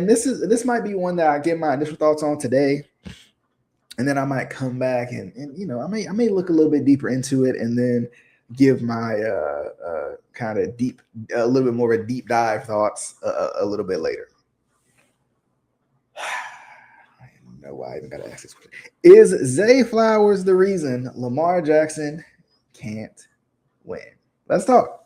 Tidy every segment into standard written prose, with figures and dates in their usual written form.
and this might be one that I get my initial thoughts on today, and then I might come back and I may look a little bit deeper into it, and then give my kind of deep, a little bit more of a deep dive thoughts a little bit later. I don't know why I even got to ask this question. Is Zay Flowers the reason Lamar Jackson can't win? Let's talk.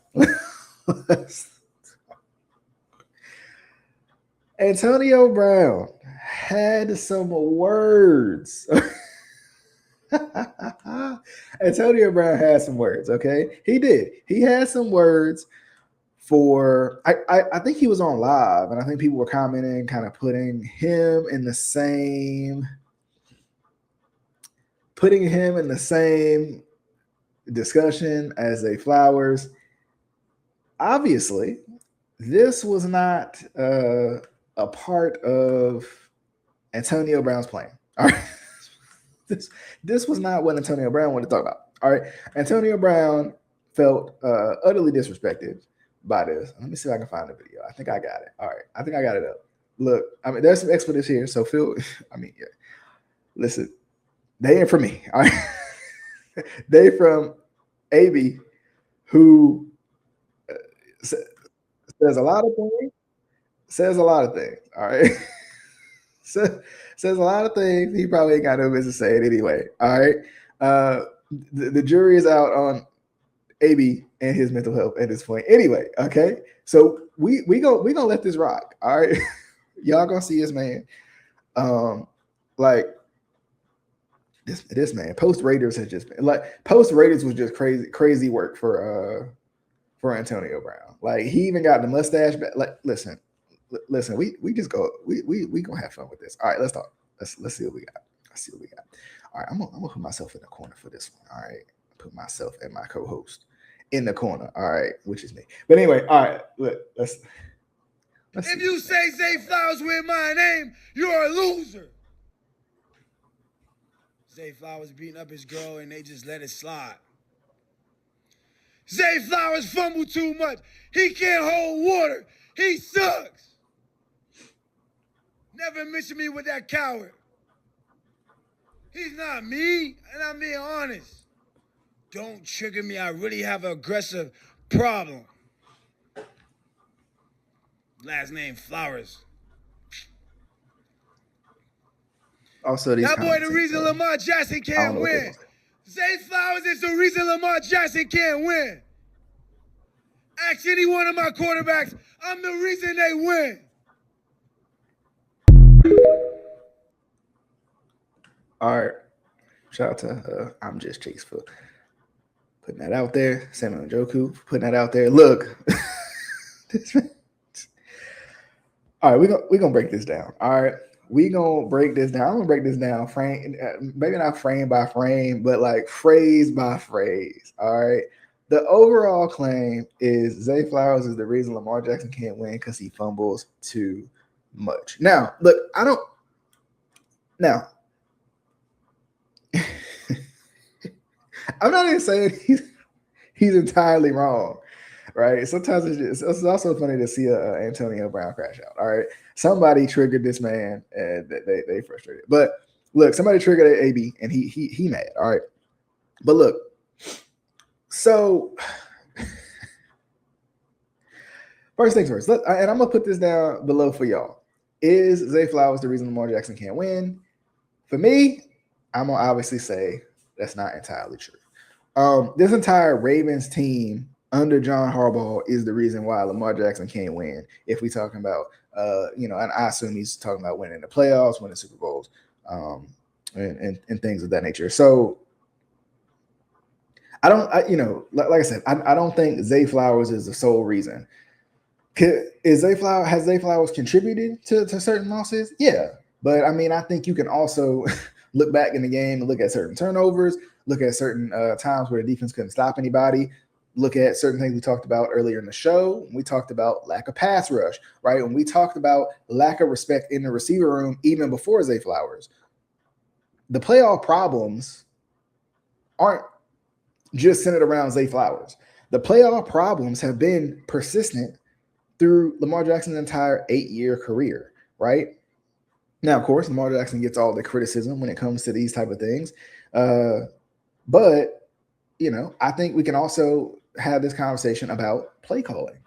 Antonio Brown had some words. Antonio Brown had some words, okay? He did. He had some words for I think he was on live, and I think people were commenting, kind of putting him in the same discussion as Zay Flowers. Obviously, this was not a part of Antonio Brown's plan. All right. This was not what Antonio Brown wanted to talk about. All right. Antonio Brown felt utterly disrespected by this. Let me see if I can find the video. I think I got it. All right. I think I got it up. Look, I mean, there's some expletives here. So yeah. Listen, they ain't for me. All right. They from AB, who says a lot of things. Says a lot of things. All right. Says a lot of things. He probably ain't got no business saying anyway. All right. The jury is out on AB and his mental health at this point. Anyway, okay. So we gonna let this rock. All right. Y'all gonna see this man. Like this man. Post Raiders has just been like post Raiders was just crazy work for Antonio Brown. Like he even got the mustache back. Like listen, we just go. We gonna have fun with this. All right, let's talk. Let's see what we got. All right, I'm gonna put myself in the corner for this one. All right, put myself and my co-host in the corner. All right, which is me. But anyway, all right. Look, let's if you say Zay Flowers with my name, you're a loser. Zay Flowers beating up his girl and they just let it slide. Zay Flowers fumbled too much. He can't hold water. He sucks. Never mention me with that coward. He's not me, and I'm being honest. Don't trigger me. I really have an aggressive problem. Last name Flowers. Also, that boy the reason Lamar Jackson can't win. Zay Flowers is the reason Lamar Jackson can't win. Ask any one of my quarterbacks, I'm the reason they win. All right. Shout out to I'm Just Chase for putting that out there. Samuel Njoku for putting that out there. Look. All right, we're gonna break this down. All right. We're gonna break this down. I'm gonna break this down maybe not frame by frame, but like phrase by phrase. All right. The overall claim is Zay Flowers is the reason Lamar Jackson can't win because he fumbles too much. Now, look, I'm not even saying he's entirely wrong, right? Sometimes it's also funny to see a Antonio Brown crash out. All right, somebody triggered this man, and they frustrated. But look, somebody triggered AB, and he mad. All right, but look, so first things first, and I'm gonna put this down below for y'all. Is Zay Flowers the reason Lamar Jackson can't win? For me, I'm gonna obviously say that's not entirely true. This entire Ravens team under John Harbaugh is the reason why Lamar Jackson can't win. If we're talking about, and I assume he's talking about winning the playoffs, winning Super Bowls, and things of that nature. So like I said, I don't think Zay Flowers is the sole reason. Has Zay Flowers contributed to certain losses? Yeah, but I mean, I think you can also look back in the game and look at certain turnovers, look at certain times where the defense couldn't stop anybody, look at certain things we talked about earlier in the show. We talked about lack of pass rush, right? When we talked about lack of respect in the receiver room, even before Zay Flowers. The playoff problems aren't just centered around Zay Flowers. The playoff problems have been persistent through Lamar Jackson's entire 8-year career. right? Now, of course, Lamar Jackson gets all the criticism when it comes to these type of things. But, I think we can also have this conversation about play calling,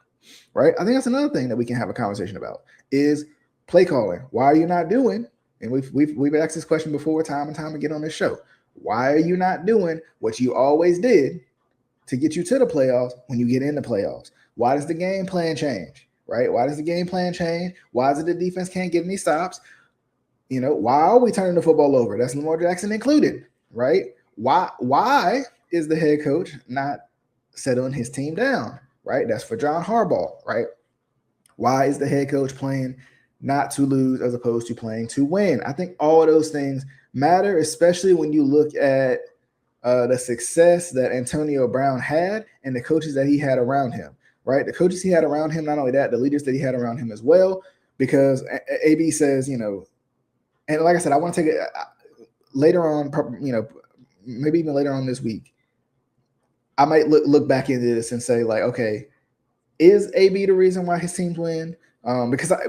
right? I think that's another thing that we can have a conversation about is play calling. Why are you not doing? And we've asked this question before, time and time again on this show. Why are you not doing what you always did to get you to the playoffs when you get in the playoffs? Why does the game plan change, right? Why does the game plan change? Why is it the defense can't get any stops? Why are we turning the football over? That's Lamar Jackson included, right? Why is the head coach not settling his team down, right? That's for John Harbaugh, right? Why is the head coach playing not to lose as opposed to playing to win? I think all of those things matter, especially when you look at the success that Antonio Brown had and the coaches that he had around him, right? The coaches he had around him, not only that, the leaders that he had around him as well, because AB says, and like I said, I want to take it later on, maybe even later on this week. I might look back into this and say, like, okay, is AB the reason why his teams win? Because I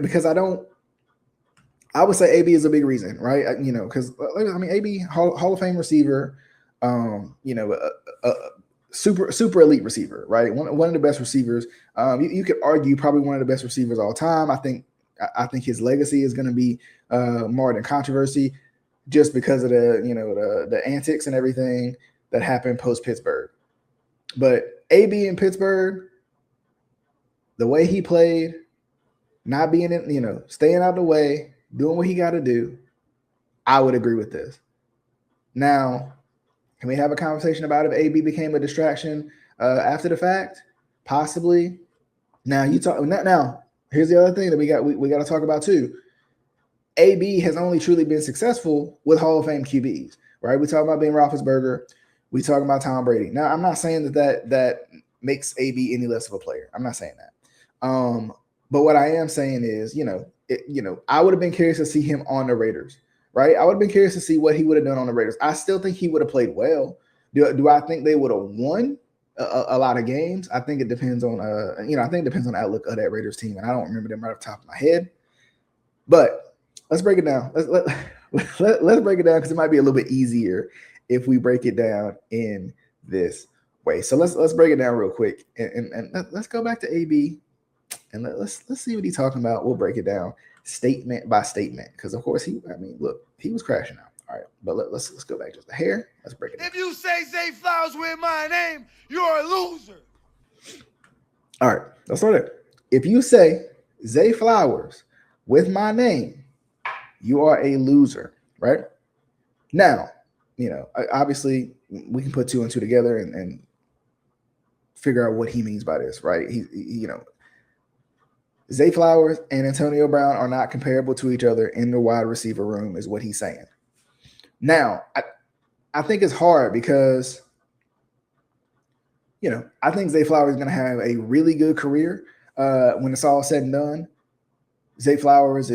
would say AB is a big reason, right? Because AB Hall of Fame receiver, a super elite receiver, right? One of the best receivers. You could argue probably one of the best receivers all time. I think his legacy is going to be more than controversy, just because of the antics and everything that happened post Pittsburgh. But AB in Pittsburgh, the way he played, not being in, staying out of the way, doing what he got to do, I would agree with this. Now, can we have a conversation about if AB became a distraction after the fact? Possibly. Now here's the other thing that we got to talk about too. AB has only truly been successful with Hall of Fame QBs, right? We talk about Ben Roethlisberger. We talk about Tom Brady. Now, I'm not saying that makes AB any less of a player. I'm not saying that. But what I am saying is, I would have been curious to see him on the Raiders, right? I would have been curious to see what he would have done on the Raiders. I still think he would have played well. Do I think they would have won a lot of games? I think it depends on, I think it depends on the outlook of that Raiders team, and I don't remember them right off the top of my head. But let's break it down. Let's break it down because it might be a little bit easier if we break it down in this way. So let's break it down real quick and let's go back to AB and let's see what he's talking about. We'll break it down statement by statement because of course he was crashing out. All right, but let's go back just a hair. Let's break it down. If you say Zay Flowers with my name, you're a loser. All right, let's start there. If you say Zay Flowers with my name, you are a loser, right? Now, obviously we can put two and two together and figure out what he means by this, right? Zay Flowers and Antonio Brown are not comparable to each other in the wide receiver room is what he's saying. Now, I think it's hard because, I think Zay Flowers is going to have a really good career when it's all said and done. Zay Flowers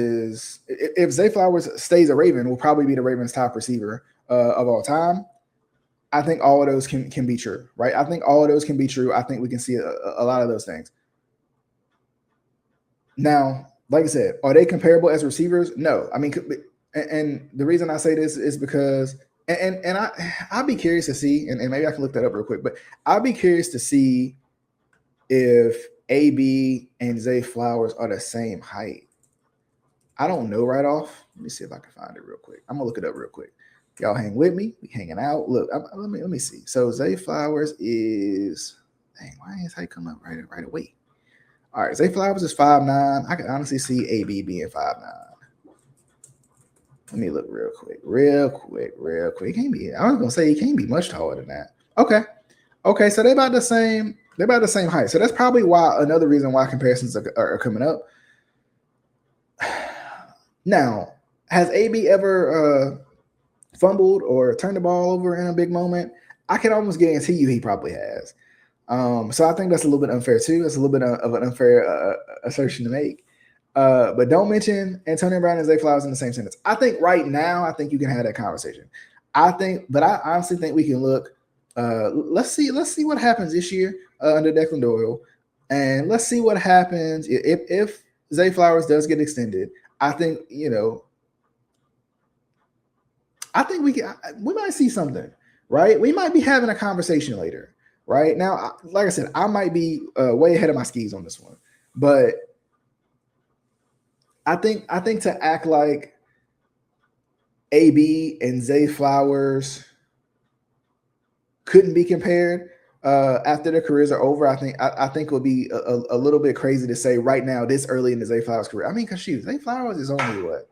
if Zay Flowers stays a Raven, will probably be the Ravens' top receiver of all time. I think all of those can be true, right? I think all of those can be true. I think we can see a lot of those things. Now, like I said, are they comparable as receivers? No. I mean, and the reason I say this is because, and I'll be curious to see, and maybe I can look that up real quick, but I'll be curious to see if AB and Zay Flowers are the same height. I don't know right off. Let me see if I can find it real quick. I'm gonna look it up real quick. Y'all hang with me. We hanging out. Look, let me see. So Zay Flowers is, why is height come up right away? All right, Zay Flowers is 5'9". I can honestly see AB being 5'9". Let me look real quick. He can't be. I was gonna say he can't be much taller than that. Okay. So they're about the same. They're about the same height. So that's probably another reason why comparisons are coming up. Now, has AB ever fumbled or turned the ball over in a big moment? I can almost guarantee you he probably has. So I think that's a little bit unfair too. That's a little bit of an unfair assertion to make. But don't mention Antonio Brown and Zay Flowers in the same sentence. I think right now, you can have that conversation. I honestly think we can look. Let's see what happens this year under Declan Doyle, and let's see what happens if Zay Flowers does get extended. I think, I think we might see something, right? We might be having a conversation later, right? Now, like I said, I might be way ahead of my skis on this one, but I think to act like AB and Zay Flowers couldn't be compared after their careers are over, I think it would be a little bit crazy to say right now, this early in the Zay Flowers career. I mean, because Zay Flowers is only what?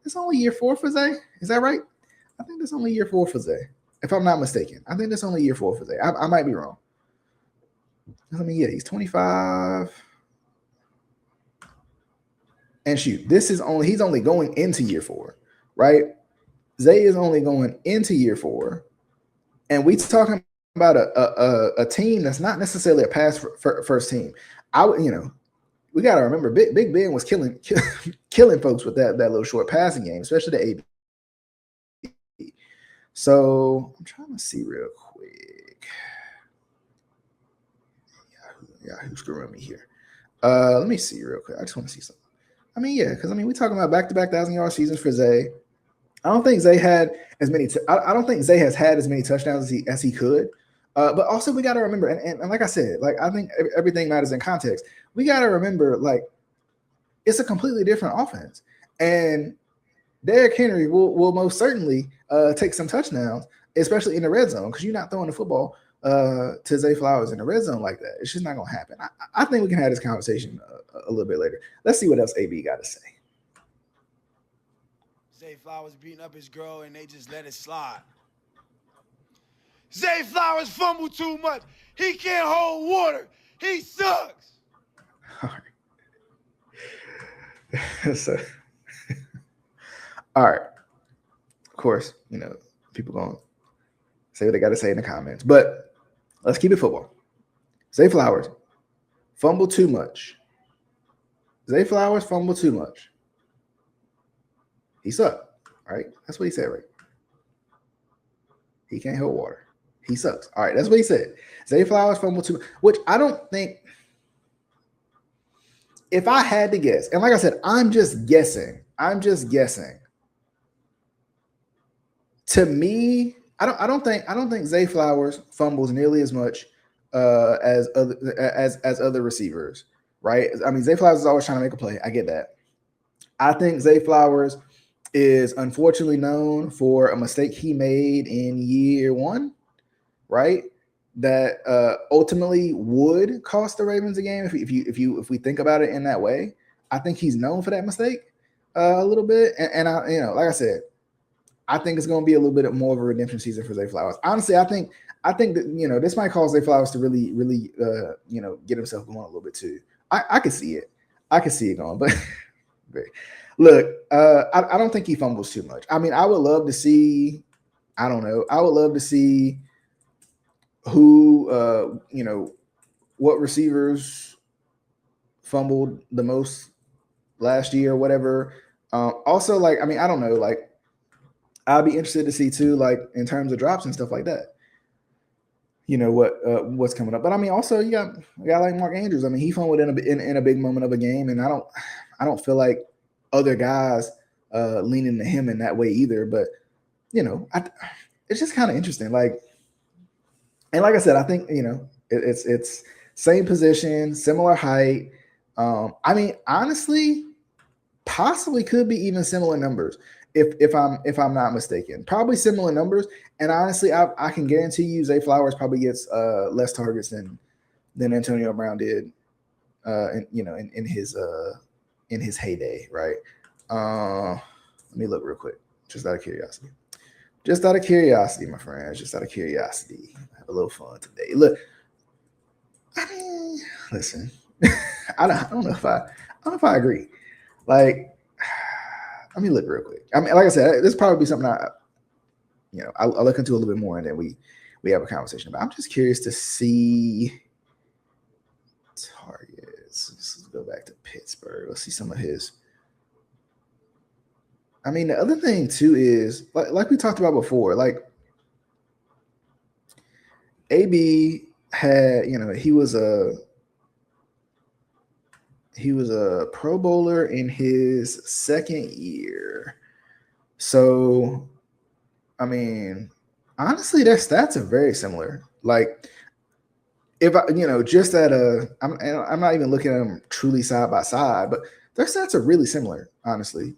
It's only year 4 for Zay. Is that right? I think that's only year 4 for Zay, if I'm not mistaken. I think that's only year 4 for Zay. I might be wrong. I mean, yeah, he's 25. And shoot, he's only going into year 4, right? Zay is only going into year 4, and we talking about a team that's not necessarily a pass first team. We got to remember, Big Ben was killing folks with that little short passing game, especially the AB. So I'm trying to see real quick. Yahoo screwing me here. Let me see real quick. I just want to see something. I mean, yeah, because we're talking about back-to-back 1,000-yard seasons for Zay. I don't think Zay had as many. I don't think Zay has had as many touchdowns as he could. But also we got to remember, and like I said, like I think everything matters in context. We got to remember, like, it's a completely different offense, and Derrick Henry will most certainly take some touchdowns, especially in the red zone, because you're not throwing the football to Zay Flowers in the red zone like that. It's just not going to happen. I think we can have this conversation a little bit later. Let's see what else AB got to say. Zay Flowers beating up his girl and they just let it slide. Zay Flowers fumbled too much. He can't hold water. He sucks. All right. So, all right. Of course, people going to say what they got to say in the comments, but let's keep it football. Zay Flowers fumbled too much. Zay Flowers fumbled too much. He sucked, right? That's what he said, right? He can't hold water. He sucks. All right, that's what he said. Zay Flowers fumbled too much, which I don't think, if I had to guess, and like I said, I'm just guessing. To me, I don't think Zay Flowers fumbles nearly as much as other receivers, right? I mean, Zay Flowers is always trying to make a play. I get that. I think Zay Flowers is unfortunately known for a mistake he made in year 1, right? That ultimately would cost the Ravens a game if we think about it in that way. I think he's known for that mistake a little bit, and I, like I said, I think it's going to be a little bit more of a redemption season for Zay Flowers. Honestly, I think that this might cause Zay Flowers to really get himself going a little bit too. I could see it. I could see it going, but look, I don't think he fumbles too much. I mean, I would love to see. I don't know. I would love to see who what receivers fumbled the most last year or whatever. Also, like, I mean, I don't know, like, I'll be interested to see too, like, in terms of drops and stuff like that. What's coming up, but I mean, also you got a guy like Mark Andrews. I mean, he fumbled in a big moment of a game, and I don't feel like other guys lean into him in that way either. But it's just kind of interesting. Like, and like I said, I think it's same position, similar height. I mean, honestly, possibly could be even similar numbers. If I'm not mistaken, probably similar numbers. And honestly, I can guarantee you Zay Flowers probably gets less targets than Antonio Brown did, in his heyday, right? Let me look real quick, just out of curiosity. Just out of curiosity, my friends. Just out of curiosity. Have a little fun today. Look, I mean, listen, I don't know if I agree. Like, let me look real quick. I mean, like I said, this probably be something I'll look into a little bit more, and then we have a conversation about. I'm just curious to see targets. Let's go back to Pittsburgh. Let's see some of his. I mean, the other thing too is like we talked about before, like AB had, he was He was a Pro Bowler in his second year. So, I mean, honestly, their stats are very similar. Like, if I, just at I'm not even looking at them truly side by side, but their stats are really similar, honestly.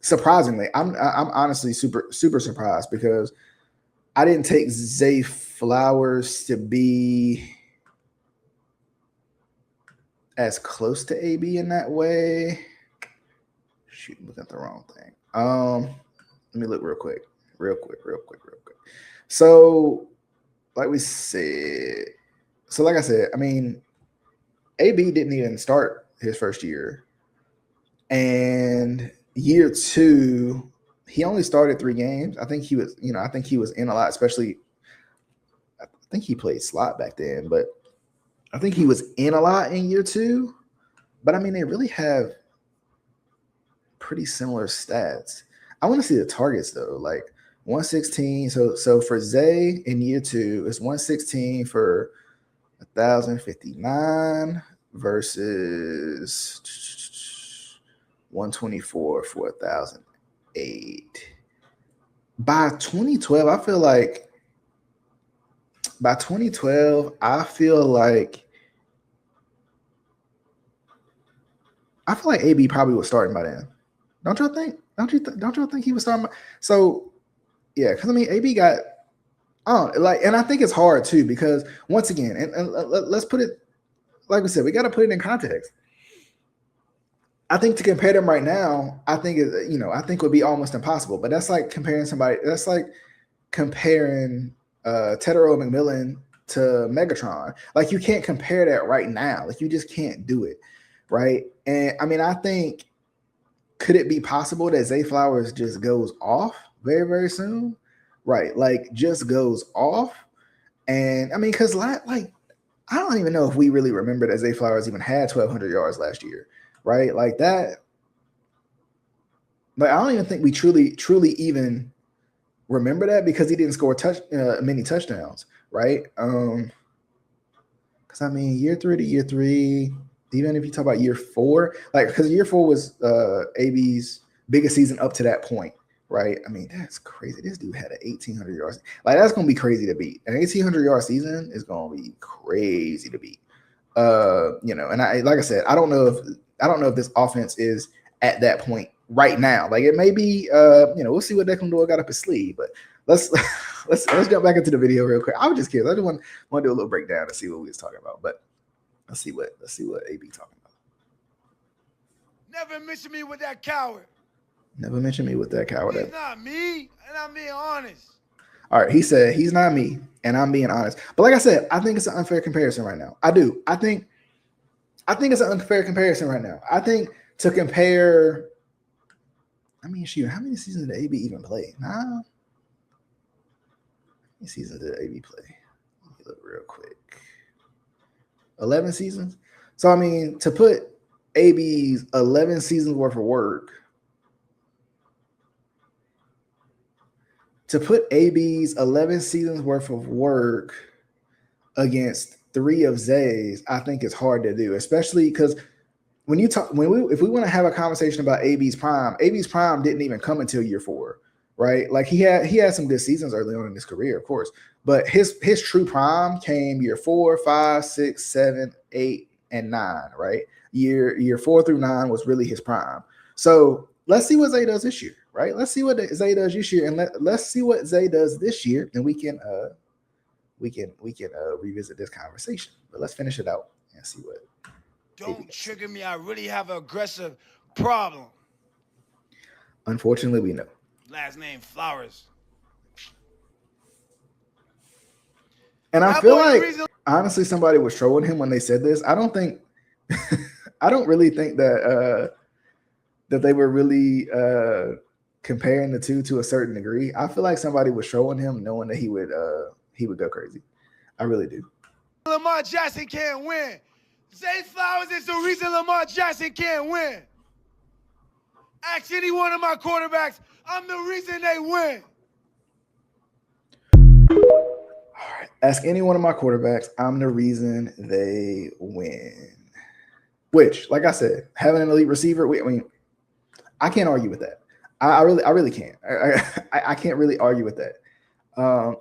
Surprisingly, I'm honestly super surprised because I didn't take Zay Flowers to be as close to AB in that way. Shoot, I'm looking at the wrong thing. Let me look real quick. So, like we said, like I said, I mean, AB didn't even start his first year, and year 2, he only started 3 games. I think he was in a lot, especially. I think he played slot back then, but I think he was in a lot in year 2. But I mean, they really have pretty similar stats. I want to see the targets though, like 116. So for Zay in year 2, it's 116 for 1,059 versus 124 for 1,008. By 2012, I feel like AB probably was starting by then. Don't y'all think? Don't y'all think he was starting? So yeah, because I mean, AB got, and I think it's hard too because once again, and let's put it like we said, we got to put it in context. I think to compare them right now, I think would be almost impossible. But that's like comparing somebody. That's like comparing Tetero McMillan to Megatron. Like you can't compare that right now. Like you just can't do it, right? And I mean, I think, could it be possible that Zay Flowers just goes off very, very soon? Right, like just goes off. And I mean, because like I don't even know if we really remember that Zay Flowers even had 1,200 yards last year, right? Like that. Like I don't even think we truly even remember that because he didn't score many touchdowns, right? Because I mean, year 3 to year 3, even if you talk about year 4, like because year 4 was AB's biggest season up to that point, right? I mean, that's crazy. This dude had an 1,800 yards. Like that's gonna be crazy to beat. An 1,800 yard season is gonna be crazy to beat. And like I said, I don't know if this offense is at that point right now. Like it may be. We'll see what Declan Doyle got up his sleeve, but let's jump back into the video real quick. I was just kidding. I just want to do a little breakdown to see what we was talking about, but let's see what AB talking about. Never mention me with that coward. Never mention me with that coward. He's not me, and I'm being honest. All right, he said he's not me, and I'm being honest. But like I said, I think it's an unfair comparison right now. I do. I think it's an unfair comparison right now. I think to compare. I mean, shoot, how many seasons did AB even play? Nah. How many seasons did AB play? Let me look real quick. 11 seasons. So I mean, to put AB's 11 seasons worth of work. To put AB's 11 seasons worth of work against 3 of Zay's, I think it's hard to do, especially because if we want to have a conversation about AB's prime didn't even come until year 4, right? Like he had some good seasons early on in his career, of course, but his true prime came year 4, 5, 6, 7, 8, and 9, right? Year 4 through 9 was really his prime. So let's see what Zay does this year, right? Let's see what Zay does this year, and let's see what Zay does this year, and we can revisit this conversation. But let's finish it out and see what. Don't trigger me. I really have an aggressive problem. Unfortunately, we know. Last name Flowers. And I feel like honestly, somebody was trolling him when they said this. I don't really think that they were really comparing the two to a certain degree. I feel like somebody was trolling him, knowing that he would go crazy. I really do. Lamar Jackson can't win. Zay Flowers is the reason Lamar Jackson can't win. Ask any one of my quarterbacks. I'm the reason they win. All right. Ask any one of my quarterbacks. I'm the reason they win. which, like I said, having an elite receiver, I mean, I can't argue with that. I really can't. I can't really argue with that.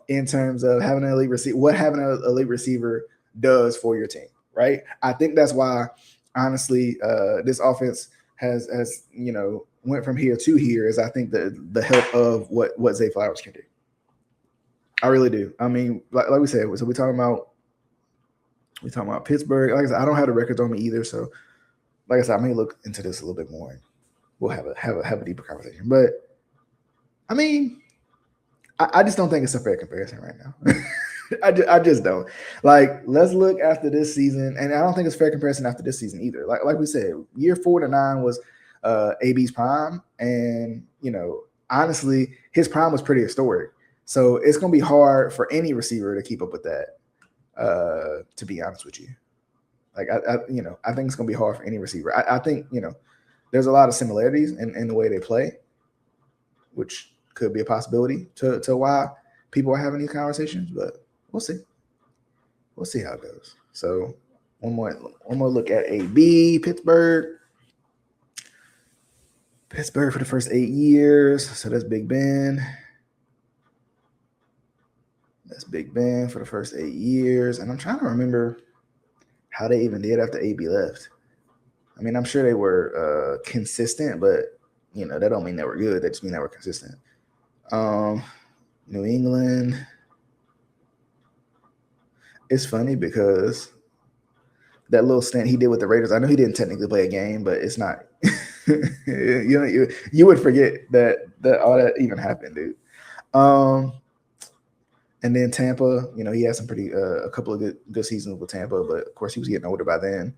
In terms of having an elite receiver, what having an elite receiver does for your team, right? I think that's why, honestly, this offense has went from here to here. Is I think the help of what Zay Flowers can do. I really do. I mean, like we said, so we're talking about Pittsburgh. Like I said, I don't have the records on me either, so like I said, I may look into this a little bit more. And we'll have a deeper conversation. But I mean, I just don't think it's a fair comparison right now. I just don't. Like, let's look after this season, and I don't think it's a fair comparison after this season either. Like we said, year 4 to 9 was AB's prime, and honestly, his prime was pretty historic. So it's gonna be hard for any receiver to keep up with that. To be honest with you, like I think it's gonna be hard for any receiver. I think there's a lot of similarities in the way they play, which could be a possibility to why people are having these conversations, but we'll see. We'll see how it goes. So one more look at AB, Pittsburgh for the first 8 years. So that's Big Ben. That's Big Ben for the first 8 years. And I'm trying to remember how they even did after AB left. I mean, I'm sure they were consistent, but that don't mean they were good. That just mean they were consistent. New England. It's funny because that little stint he did with the Raiders, I know he didn't technically play a game, but it's not. you would forget that all that even happened, dude. And then Tampa, he had some a couple of good seasons with Tampa, but of course he was getting older by then.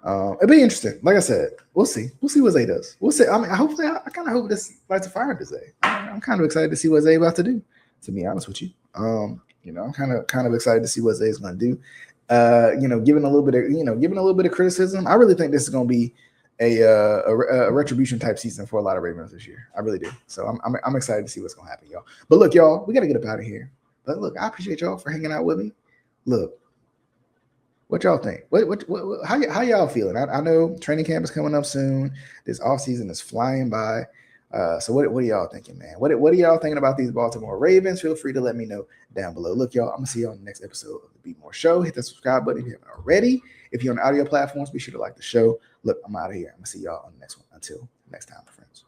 It'd be interesting. Like I said, we'll see. We'll see what Zay does. We'll see. I mean, hopefully, I kind of hope this lights a fire to Zay. I'm kind of excited to see what Zay about to do. To be honest with you, I'm kind of excited to see what Zay's going to do. Giving a little bit of criticism. I really think this is going to be a retribution type season for a lot of Ravens this year. I really do. So I'm excited to see what's going to happen, y'all. But look, y'all, we got to get up out of here. But look, I appreciate y'all for hanging out with me. Look, what y'all think? How y'all feeling? I know training camp is coming up soon. This offseason is flying by. So what are y'all thinking, man? What are y'all thinking about these Baltimore Ravens? Feel free to let me know down below. Look, y'all, I'm going to see y'all on the next episode of the Be More Show. Hit the subscribe button if you haven't already. If you're on audio platforms, be sure to like the show. Look, I'm out of here. I'm going to see y'all on the next one. Until next time, friends.